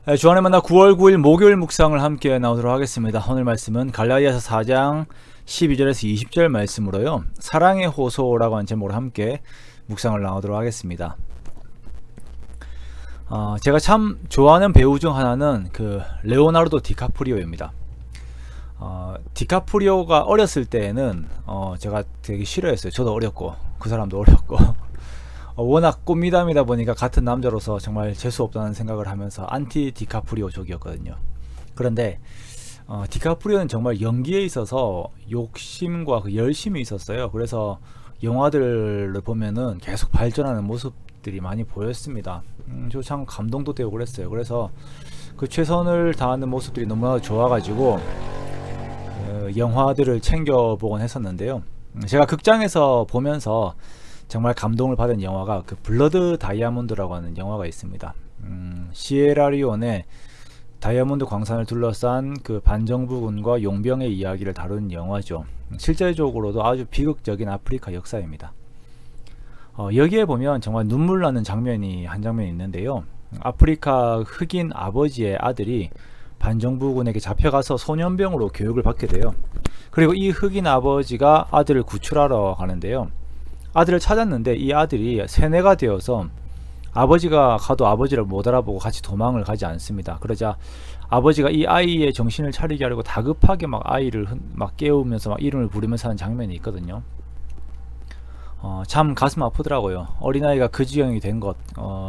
네, 주안의 만나 9월 9일 목요일 묵상을 함께 나오도록 하겠습니다. 오늘 말씀은 갈라디아서 4장 12절에서 20절 말씀으로요. 사랑의 호소라고 하는 제목으로 함께 묵상을 나오도록 하겠습니다. 제가 참 좋아하는 배우 중 하나는 그 레오나르도 디카프리오입니다. 디카프리오가 어렸을 때에는 제가 되게 싫어했어요. 저도 어렸고 그 사람도 어렸고 워낙 꽃미남이다 보니까 같은 남자로서 정말 재수 없다는 생각을 하면서 안티 디카프리오족이었거든요. 그런데 디카프리오는 정말 연기에 있어서 욕심과 그 열심이 있었어요. 그래서 영화들을 보면은 계속 발전하는 모습들이 많이 보였습니다. 저 참 감동도 되고 그랬어요. 그래서 그 최선을 다하는 모습들이 너무나 좋아가지고 영화들을 챙겨보곤 했었는데요. 제가 극장에서 보면서 정말 감동을 받은 영화가 그 블러드 다이아몬드라고 하는 영화가 있습니다. 시에라리온의 다이아몬드 광산을 둘러싼 그 반정부군과 용병의 이야기를 다룬 영화죠. 실제적으로도 아주 비극적인 아프리카 역사입니다. 여기에 보면 정말 눈물 나는 장면이 한 장면이 있는데요. 아프리카 흑인 아버지의 아들이 반정부군에게 잡혀가서 소년병으로 교육을 받게 돼요. 그리고 이 흑인 아버지가 아들을 구출하러 가는데요. 아들을 찾았는데 이 아들이 세뇌가 되어서 아버지가 가도 아버지를 못 알아보고 같이 도망을 가지 않습니다. 그러자 아버지가 이 아이의 정신을 차리게 하려고 다급하게 막 아이를 막 깨우면서 막 이름을 부르면서 하는 장면이 있거든요. 참 가슴 아프더라고요. 어린아이가 그 지경이 된 것,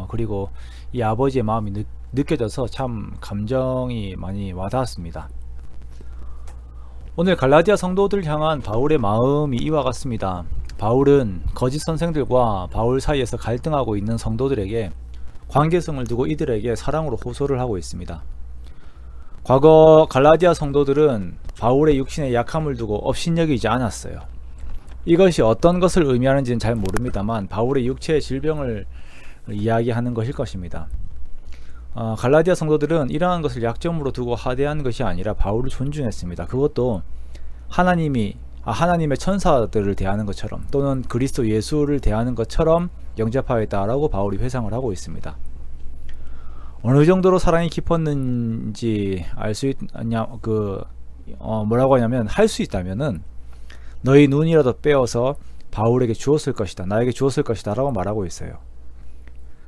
그리고 이 아버지의 마음이 느껴져서 참 감정이 많이 와닿았습니다. 오늘 갈라디아 성도들 향한 바울의 마음이 이와 같습니다. 바울은 거짓 선생들과 바울 사이에서 갈등하고 있는 성도들에게 관계성을 두고 이들에게 사랑으로 호소를 하고 있습니다. 과거 갈라디아 성도들은 바울의 육신의 약함을 두고 업신여기지 않았어요. 이것이 어떤 것을 의미하는지는 잘 모릅니다만 바울의 육체의 질병을 이야기하는 것일 것입니다. 갈라디아 성도들은 이러한 것을 약점으로 두고 하대한 것이 아니라 바울을 존중했습니다. 그것도 하나님의 천사들을 대하는 것처럼 또는 그리스도 예수를 대하는 것처럼 영접하였다라고 바울이 회상을 하고 있습니다. 어느 정도로 사랑이 깊었는지 알 수 있냐, 뭐라고 하냐면 할 수 있다면은 너희 눈이라도 빼어서 바울에게 주었을 것이다, 나에게 주었을 것이다 라고 말하고 있어요.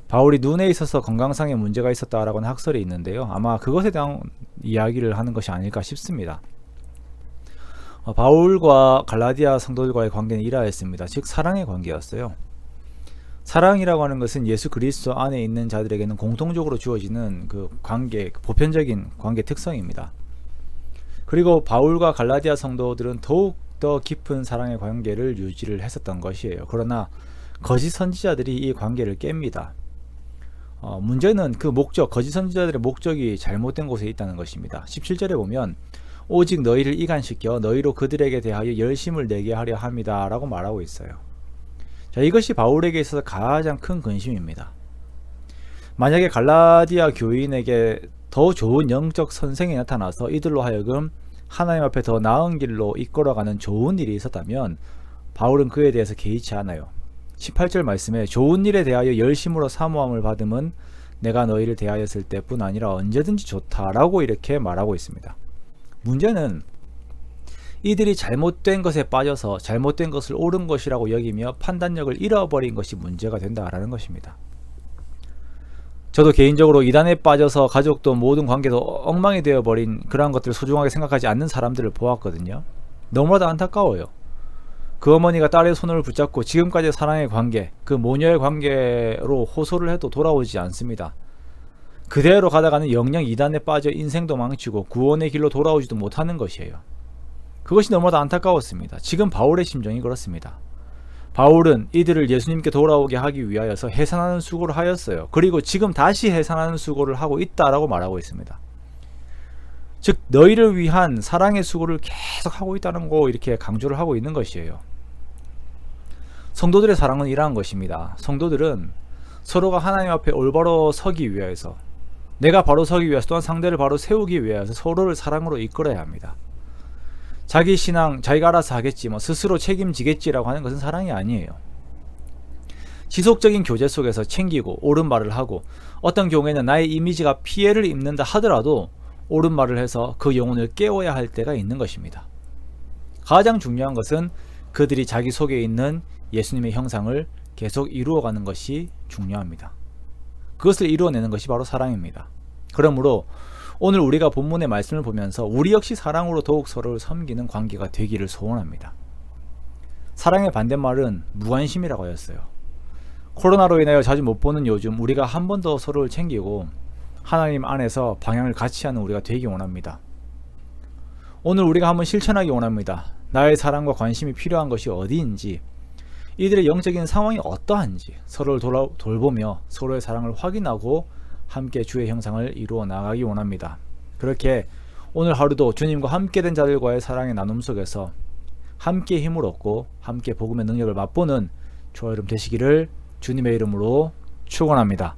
바울이 눈에 있어서 건강상의 문제가 있었다라고 하는 학설이 있는데요. 아마 그것에 대한 이야기를 하는 것이 아닐까 싶습니다. 바울과 갈라디아 성도들과의 관계는 이러했습니다. 즉 사랑의 관계였어요. 사랑이라고 하는 것은 예수 그리스도 안에 있는 자들에게는 공통적으로 주어지는 그 관계, 보편적인 관계 특성입니다. 그리고 바울과 갈라디아 성도들은 더욱 더 깊은 사랑의 관계를 유지를 했었던 것이에요. 그러나 거짓 선지자들이 이 관계를 깹니다. 문제는 그 목적, 거짓 선지자들의 목적이 잘못된 곳에 있다는 것입니다. 17절에 보면 오직 너희를 이간시켜 너희로 그들에게 대하여 열심을 내게 하려 함이다 라고 말하고 있어요. 자, 이것이 바울에게 있어서 가장 큰 근심입니다. 만약에 갈라디아 교인에게 더 좋은 영적 선생이 나타나서 이들로 하여금 하나님 앞에 더 나은 길로 이끌어가는 좋은 일이 있었다면 바울은 그에 대해서 개의치 않아요. 18절 말씀에 좋은 일에 대하여 열심으로 사모함을 받음은 내가 너희를 대하였을 때뿐 아니라 언제든지 좋다라고 이렇게 말하고 있습니다. 문제는 이들이 잘못된 것에 빠져서 잘못된 것을 옳은 것이라고 여기며 판단력을 잃어버린 것이 문제가 된다라는 것입니다. 저도 개인적으로 이단에 빠져서 가족도 모든 관계도 엉망이 되어버린 그러한 것들을 소중하게 생각하지 않는 사람들을 보았거든요. 너무나도 안타까워요. 그 어머니가 딸의 손을 붙잡고 지금까지의 사랑의 관계, 그 모녀의 관계로 호소를 해도 돌아오지 않습니다. 그대로 가다가는 영영 이단에 빠져 인생도 망치고 구원의 길로 돌아오지도 못하는 것이에요. 그것이 너무나도 안타까웠습니다. 지금 바울의 심정이 그렇습니다. 바울은 이들을 예수님께 돌아오게 하기 위하여서 해산하는 수고를 하였어요. 그리고 지금 다시 해산하는 수고를 하고 있다라고 말하고 있습니다. 즉 너희를 위한 사랑의 수고를 계속 하고 있다는 거 이렇게 강조를 하고 있는 것이에요. 성도들의 사랑은 이러한 것입니다. 성도들은 서로가 하나님 앞에 올바로 서기 위해서, 내가 바로 서기 위해서 또한 상대를 바로 세우기 위해서 서로를 사랑으로 이끌어야 합니다. 자기 신앙 자기가 알아서 하겠지, 스스로 책임지겠지라고 하는 것은 사랑이 아니에요. 지속적인 교제 속에서 챙기고 옳은 말을 하고, 어떤 경우에는 나의 이미지가 피해를 입는다 하더라도 옳은 말을 해서 그 영혼을 깨워야 할 때가 있는 것입니다. 가장 중요한 것은 그들이 자기 속에 있는 예수님의 형상을 계속 이루어가는 것이 중요합니다. 그것을 이루어내는 것이 바로 사랑입니다. 그러므로 오늘 우리가 본문의 말씀을 보면서 우리 역시 사랑으로 더욱 서로를 섬기는 관계가 되기를 소원합니다. 사랑의 반대말은 무관심이라고 하였어요. 코로나로 인하여 자주 못 보는 요즘 우리가 한 번 더 서로를 챙기고 하나님 안에서 방향을 같이 하는 우리가 되기 원합니다. 오늘 우리가 한번 실천하기 원합니다. 나의 사랑과 관심이 필요한 것이 어디인지, 이들의 영적인 상황이 어떠한지 서로를 돌보며 서로의 사랑을 확인하고 함께 주의 형상을 이루어 나가기 원합니다. 그렇게 오늘 하루도 주님과 함께 된 자들과의 사랑의 나눔 속에서 함께 힘을 얻고 함께 복음의 능력을 맛보는 저와 여러분 되시기를 주님의 이름으로 축원합니다.